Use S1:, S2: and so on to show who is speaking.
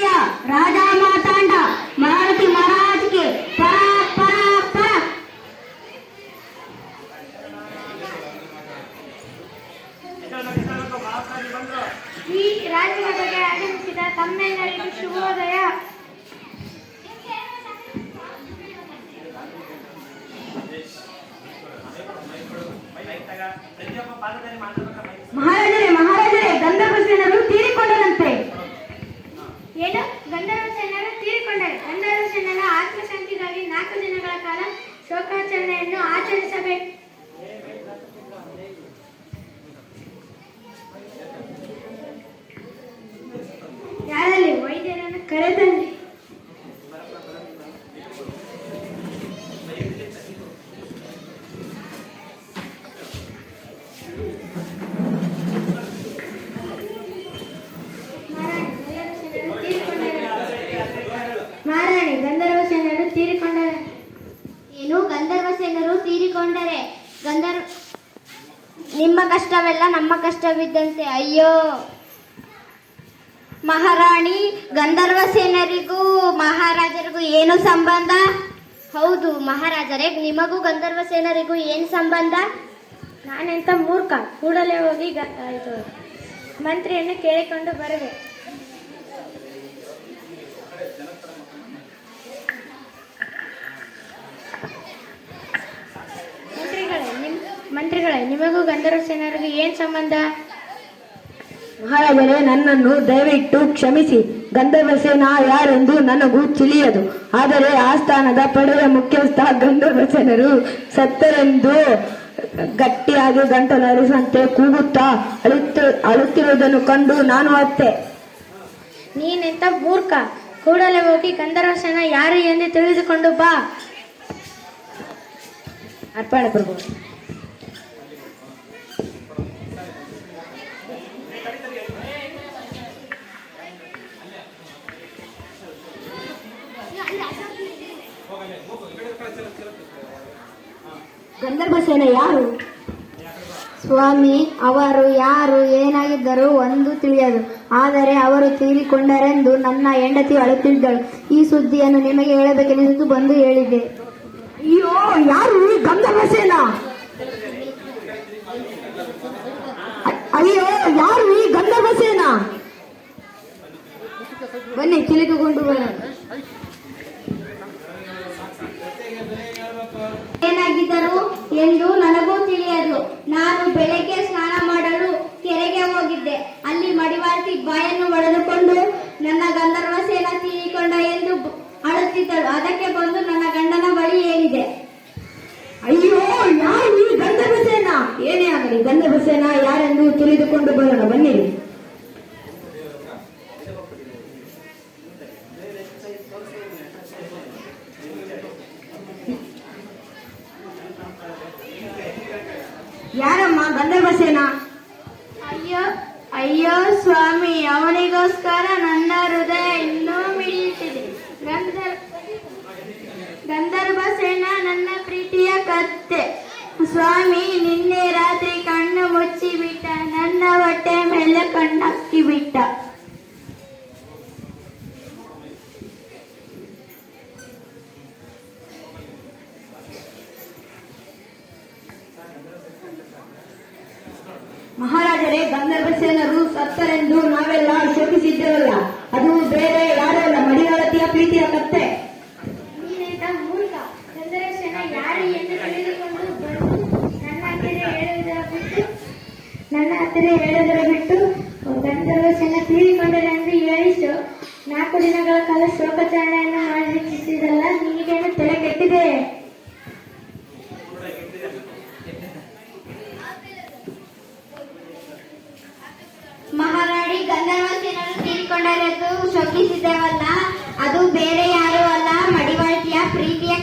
S1: ಪ್ರಿಯ ರಾಜ ಮಾತಾಂಡ ಮಾರುತಿ ಮಹಾರಾಜ್ಗೆ ಪರ ಪರ ಪರ.
S2: ಈ ರಾಜಸಭೆಗೆ ಆಗಮಿಸಿದ ತಮ್ಮೆಲ್ಲರಿಗೂ ಶುಭೋದಯ.
S1: ಮಹಾರಾಜರೇ ಮಹಾರಾಜರೇ ಗಂಧರ್ವ ಸೇನರು ತೀರಿಕೊಂಡರಂತೆ.
S2: ಏನು? ಗಂಧರ್ವ ಸೇನರು ತೀರಿಕೊಂಡರೆ? ಗಂಧರ್ವ ಸೇನರ ಆತ್ಮಶಾಂತಿಗಾಗಿ 4 ದಿನಗಳ ಕಾಲ ಶೋಕಾಚರಣೆಯನ್ನು ಆಚರಿಸಬೇಕು. ಯಾರಲ್ಲಿ? ವೈದ್ಯರನ್ನು ಕರೆತಂದೆ. ಮಹಾರಾಣಿ, ಗಂಧರ್ವ ಸೇನರು ತೀರಿಕೊಂಡರೆ.
S3: ಏನು? ಗಂಧರ್ವ ಸೇನರು ತೀರಿಕೊಂಡರೆ? ನಿಮ್ಮ ಕಷ್ಟವೆಲ್ಲ ನಮ್ಮ ಕಷ್ಟವಿದ್ದಂತೆ. ಅಯ್ಯೋ ಮಹಾರಾಣಿ, ಗಂಧರ್ವ ಸೇನರಿಗೂ ಮಹಾರಾಜರಿಗೂ ಏನು ಸಂಬಂಧ? ಹೌದು ಮಹಾರಾಜರೇ, ನಿಮಗೂ ಗಂಧರ್ವ ಸೇನರಿಗೂ ಏನು ಸಂಬಂಧ?
S2: ನಾನೆಂತ ಮೂರ್ಖ! ಕೂಡಲೇ ಹೋಗಿ ಮಂತ್ರಿಯನ್ನು ಕೇಳಿಕೊಂಡು ಬರದೆ. ಮಂತ್ರಿಗಳೇ, ನಿಮಗೂ ಗಂಧರ್ವ ಸೇನರಿಗೂ ಏನು ಸಂಬಂಧ?
S1: ಮಹಾರಾಜರೇ, ನನ್ನನ್ನು ದಯವಿಟ್ಟು ಕ್ಷಮಿಸಿ. ಗಂಧರ್ವ ಸೇನಾ ಯಾರೆಂದು ನನಗೂ ತಿಳಿಯದು. ಆದರೆ ಆಸ್ಥಾನದ ಪಡೆಯ ಮುಖ್ಯಸ್ಥ ಗಂಧರ್ವ ಸೇನರು ಸತ್ತರೆಂದು ಗಟ್ಟಿಯಾಗಿ ಗಂಟಲು ಅರಿಸಂತೆ ಕೂಗುತ್ತಾ ಅಳುತ್ತಿರುವುದನ್ನು ಕಂಡು ನಾನು ಅತ್ತೆ.
S2: ನೀನೆಂತ ಮೂರ್ಖ! ಕೂಡಲೇ ಹೋಗಿ ಗಂಧರ್ವ ಸೇನ ಯಾರು ಎಂದು ತಿಳಿದುಕೊಂಡು ಬಾ.
S1: ಅರ್ಪಣೆ ಪ್ರಭು. ಗಂಧರ್ವ ಸೇನೆ ಯಾರು?
S3: ಸ್ವಾಮಿ, ಅವರು ಯಾರು ಏನಾಗಿದ್ದರೂ ಒಂದು ತಿಳಿಯದು. ಆದರೆ ಅವರು ತೀರಿಕೊಂಡರೆಂದು ನನ್ನ ಹೆಂಡತಿ ಅಳುತ್ತಿದ್ದಳು. ಈ ಸುದ್ದಿಯನ್ನು ನಿಮಗೆ ಹೇಳಬೇಕೆಂದು ಬಂದು ಹೇಳಿದೆ.
S1: ಅಯ್ಯೋ, ಯಾರು ಈ ಗಂಧರ್ವ ಸೇನಾ? ಅಯ್ಯೋ, ಯಾರು ಈ ಗಂಧರ್ವ ಸೇನಾ? ಬನ್ನಿ ತಿಳಿದುಕೊಂಡು ಬರೋಣ.
S3: ಏನಾಗಿದ್ದರು ಎಂದು ನನಗೂ ತಿಳಿಯದು. ನಾನು ಬೆಳಗ್ಗೆ ಸ್ನಾನ ಮಾಡಲು ಕೆರೆಗೆ ಹೋಗಿದ್ದೆ. ಅಲ್ಲಿ ಮಡಿವಾಳ್ತಿ ಬಾಯನ್ನು ಒಡೆದುಕೊಂಡು ನನ್ನ ಗಂಧರ್ವ ಸೇನ ತೀರಿಕೊಂಡ ಎಂದು ಅಳುತ್ತಿದ್ದಳು. ಅದಕ್ಕೆ ಬಂದು ನನ್ನ ಗಂಡನ ಬಳಿ ಹೇಳಿದೆ.
S1: ಅಯ್ಯೋ, ಯಾರು ಈ ಗಂಧರ್ವ ಸೇನಾ? ಏನೇ ಆಗಲಿ, ಗಂಧರ್ವ ಸೇನಾ ಯಾರೆಂದು ತಿಳಿದುಕೊಂಡು ಬರೋಣ. ಬನ್ನಿರಿ. ಯಾರಮ್ಮ ಗಂಧರ್ವ ಸೇನಾ?
S2: ಅಯ್ಯೋ ಅಯ್ಯೋ ಸ್ವಾಮಿ, ಅವನಿಗೋಸ್ಕರ ನನ್ನ ಹೃದಯ ಇನ್ನೂ ಮಿಡಿಯುತ್ತಿದೆ. ಗಂಧರ್ವ ಸೇನ ನನ್ನ ಪ್ರೀತಿಯ ಕತ್ತೆ. ಸ್ವಾಮಿ, ನಿನ್ನೆ ರಾತ್ರಿ ಕಣ್ಣು ಮುಚ್ಚಿಬಿಟ್ಟ. ನನ್ನ ಹೊಟ್ಟೆ ಮೇಲೆ ಕಣ್ಣಕ್ಕಿ ಬಿಟ್ಟ.
S1: ಮಹಾರಾಜರೇ, ಗಂಧರ್ವ ಸೇನರು ಸತ್ತರೆಂದು ನಾವೆಲ್ಲ ಶೋಕಿಸಿದ್ದೇವಲ್ಲ, ಅದು ಬೇರೆ ಯಾರೂ ಅಲ್ಲ, ಮಡಿವಾಳತಿಯ ಪ್ರೀತಿಯ ಕತ್ತೆ.
S2: ನೀನೇತ ಮೂರ್ಖ! ಗಂಧರ್ವ ಸೇನ ಯಾರು ಎಂದು ತಿಳಿದುಕೊಂಡು ಬಂದು ನನ್ನ ಹತ್ತಿರ ಹೇಳುವುದರ ಬಿಟ್ಟು ಗಂಧರ್ವ ಸೇನ ತೀರಿಕೊಂಡರೆಂದು ಹೇಳಿಸು. 4 ದಿನಗಳ ಕಾಲ ಶೋಕಾಚರಣೆಯನ್ನು ಮಾಡಿಸಿದಲ್ಲ, ನಿನಗೇನು ತಲೆ ಕೆಟ್ಟಿದೆ?
S3: ಮಹಾರಾಣಿ, ಗಂಧರ್ವ ಸೇನರು ತೀರಿಕೊಂಡರೆಂದು ಶೋಕಿಸಿದ್ದೇವಲ್ಲ, ಅದು ಬೇರೆ ಯಾರೂ ಅಲ್ಲ, ಮಡಿವಾಳ್ತಿಯ ಪ್ರೀತಿಯ